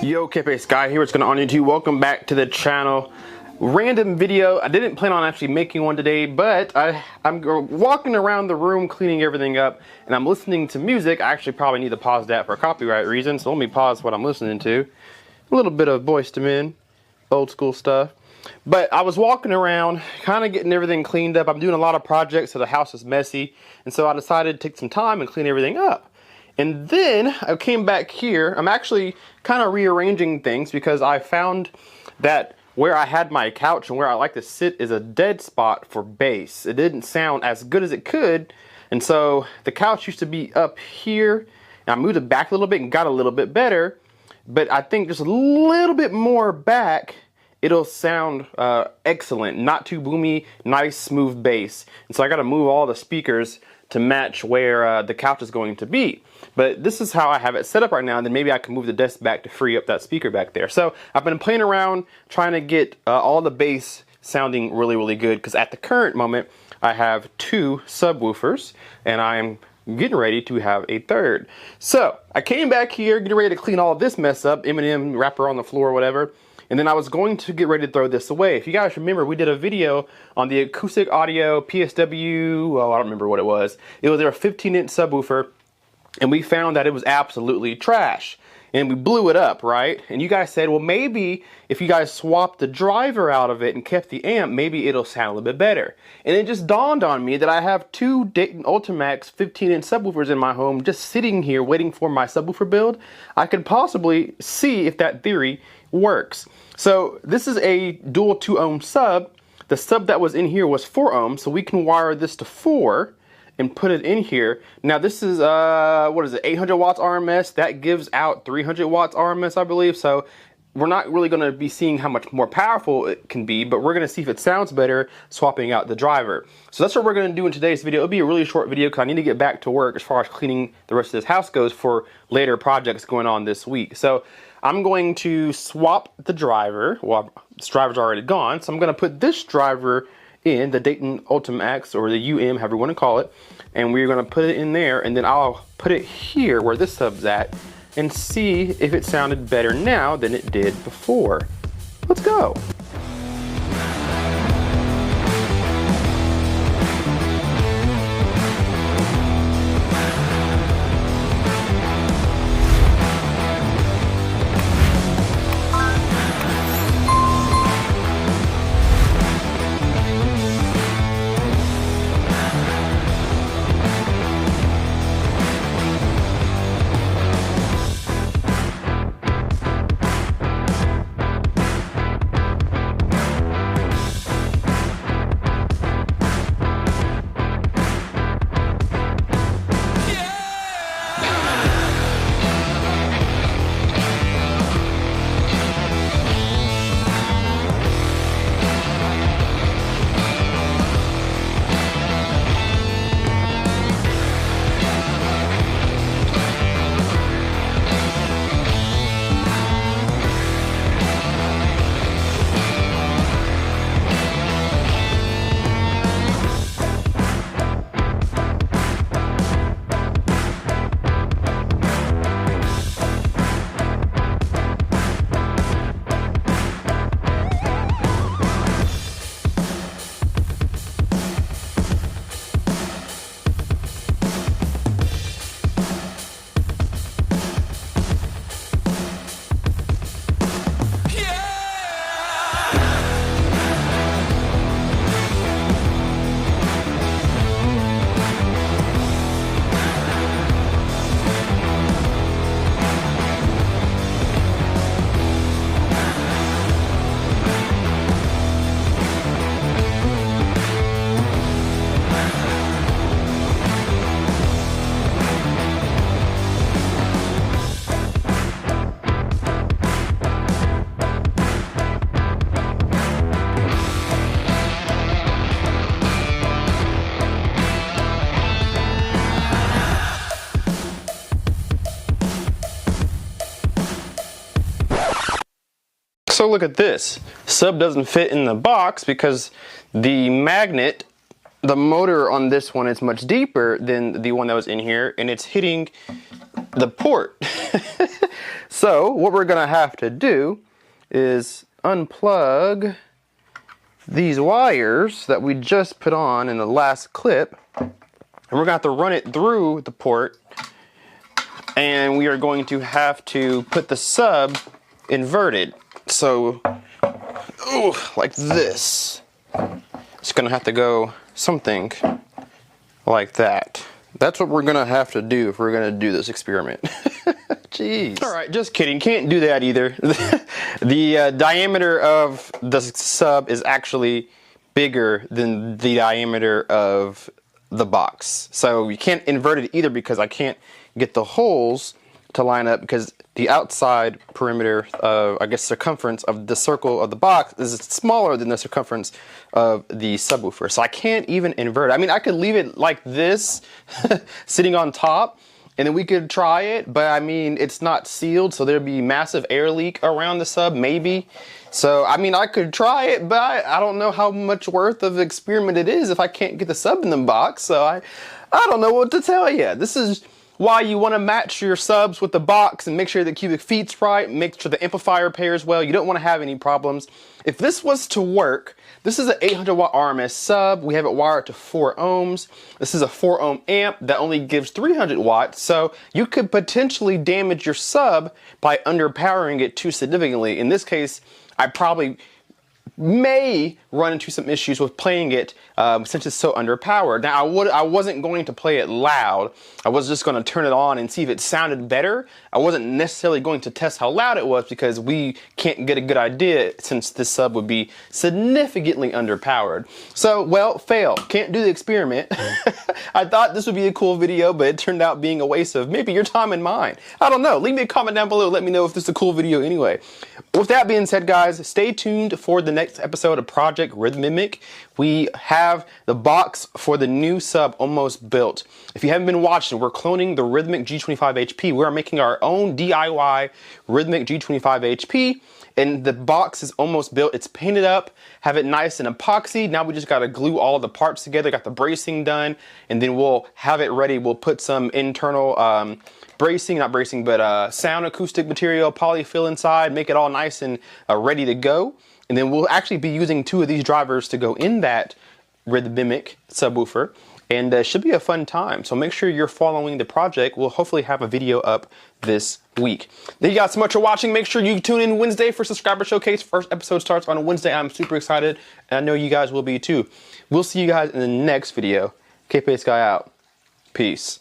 Yo, Kpaceguy here. What's going on YouTube? Welcome back to the channel. Random video. I didn't plan on actually making one today, but I'm walking around the room cleaning everything up and I'm listening to music. I actually probably need to pause that for copyright reasons, so let me pause what I'm listening to. A little bit of Boyz II Men, old school stuff. But I was walking around, kind of getting everything cleaned up. I'm doing a lot of projects, so the house is messy, and so I decided to take some time and clean everything up. And then I came back here. I'm actually kind of rearranging things because I found that where I had my couch and where I like to sit is a dead spot for bass. It didn't sound as good as it could, and so the couch used to be up here, and I moved it back a little bit and got a little bit better, but I think just a little bit more back, it'll sound excellent. Not too boomy, nice smooth bass. And so I got to move all the speakers to match where the couch is going to be. But this is how I have it set up right now, and then maybe I can move the desk back to free up that speaker back there. So I've been playing around trying to get all the bass sounding really, really good, because at the current moment I have 2 subwoofers and I'm getting ready to have a third. So I came back here getting ready to clean all of this mess up, M&M wrapper on the floor or whatever. And then I was going to get ready to throw this away. If you guys remember, we did a video on the acoustic audio PSW, well, I don't remember what it was. It was their 15-inch subwoofer, and we found that it was absolutely trash. And we blew it up, right? And you guys said, well, maybe if you guys swapped the driver out of it and kept the amp, maybe it'll sound a little bit better. And it just dawned on me that I have 2 Dayton Ultimax 15-inch subwoofers in my home just sitting here waiting for my subwoofer build. I could possibly see if that theory works. So this is a dual 2 ohm sub. The sub that was in here was 4 ohms, so we can wire this to 4 and put it in here. Now this is what is it, 800 watts RMS. That gives out 300 watts RMS, I believe. So we're not really going to be seeing how much more powerful it can be, but we're going to see if it sounds better swapping out the driver. So that's what we're going to do in today's video. It'll be a really short video because I need to get back to work as far as cleaning the rest of this house goes for later projects going on this week. So I'm going to swap the driver. Well, this driver's already gone, so I'm going to put this driver in, the Dayton Ultimax, or the UM, however you want to call it, and we're going to put it in there, and then I'll put it here where this sub's at and see if it sounded better now than it did before. Let's go. So look at this. Sub doesn't fit in the box because the magnet, the motor on this one is much deeper than the one that was in here, and it's hitting the port. So what we're gonna have to do is unplug these wires that we just put on in the last clip, and we're gonna have to run it through the port, and we are going to have to put the sub inverted. So, ooh, like this. It's gonna have to go something like that. That's what we're gonna have to do if we're gonna do this experiment. Jeez. All right, just kidding. Can't do that either. The diameter of the sub is actually bigger than the diameter of the box. So you can't invert it either because I can't get the holes to line up because the outside perimeter of, I guess, circumference of the circle of the box is smaller than the circumference of the subwoofer. So I can't even invert it. I mean, I could leave it like this, sitting on top, and then we could try it, but I mean, it's not sealed, so there'd be massive air leak around the sub, maybe. So, I mean, I could try it, but I don't know how much worth of experiment it is if I can't get the sub in the box, so I don't know what to tell you. This is why you want to match your subs with the box and make sure the cubic feet's right, make sure the amplifier pairs well. You don't want to have any problems. If this was to work, this is an 800 watt RMS sub. We have it wired to 4 ohms. This is a 4 ohm amp that only gives 300 watts. So you could potentially damage your sub by underpowering it too significantly. In this case, I probably may run into some issues with playing it since it's so underpowered. Now I wasn't going to play it loud. I was just going to turn it on and see if it sounded better. I wasn't necessarily going to test how loud it was because we can't get a good idea since this sub would be significantly underpowered. So, well, fail. Can't do the experiment. I thought this would be a cool video, but it turned out being a waste of maybe your time and mine. I don't know. Leave me a comment down below. Let me know if this is a cool video anyway. With that being said, guys, stay tuned for the next episode of Project Rythmimic. We have the box for the new sub almost built. If you haven't been watching, we're cloning the Rythmik G25 HP. We are making our own DIY Rythmik G25 HP, and the box is almost built. It's painted up, have it nice and epoxy. Now we just got to glue all the parts together, got the bracing done, and then we'll have it ready. We'll put some internal sound acoustic material, polyfill inside, make it all nice and ready to go. And then we'll actually be using 2 of these drivers to go in that Rythmimic subwoofer, and it should be a fun time. So make sure you're following the project. We'll hopefully have a video up this week. Thank you guys so much for watching. Make sure you tune in Wednesday for Subscriber Showcase. First episode starts on Wednesday. I'm super excited, and I know you guys will be too. We'll see you guys in the next video. Kpaceguy out. Peace.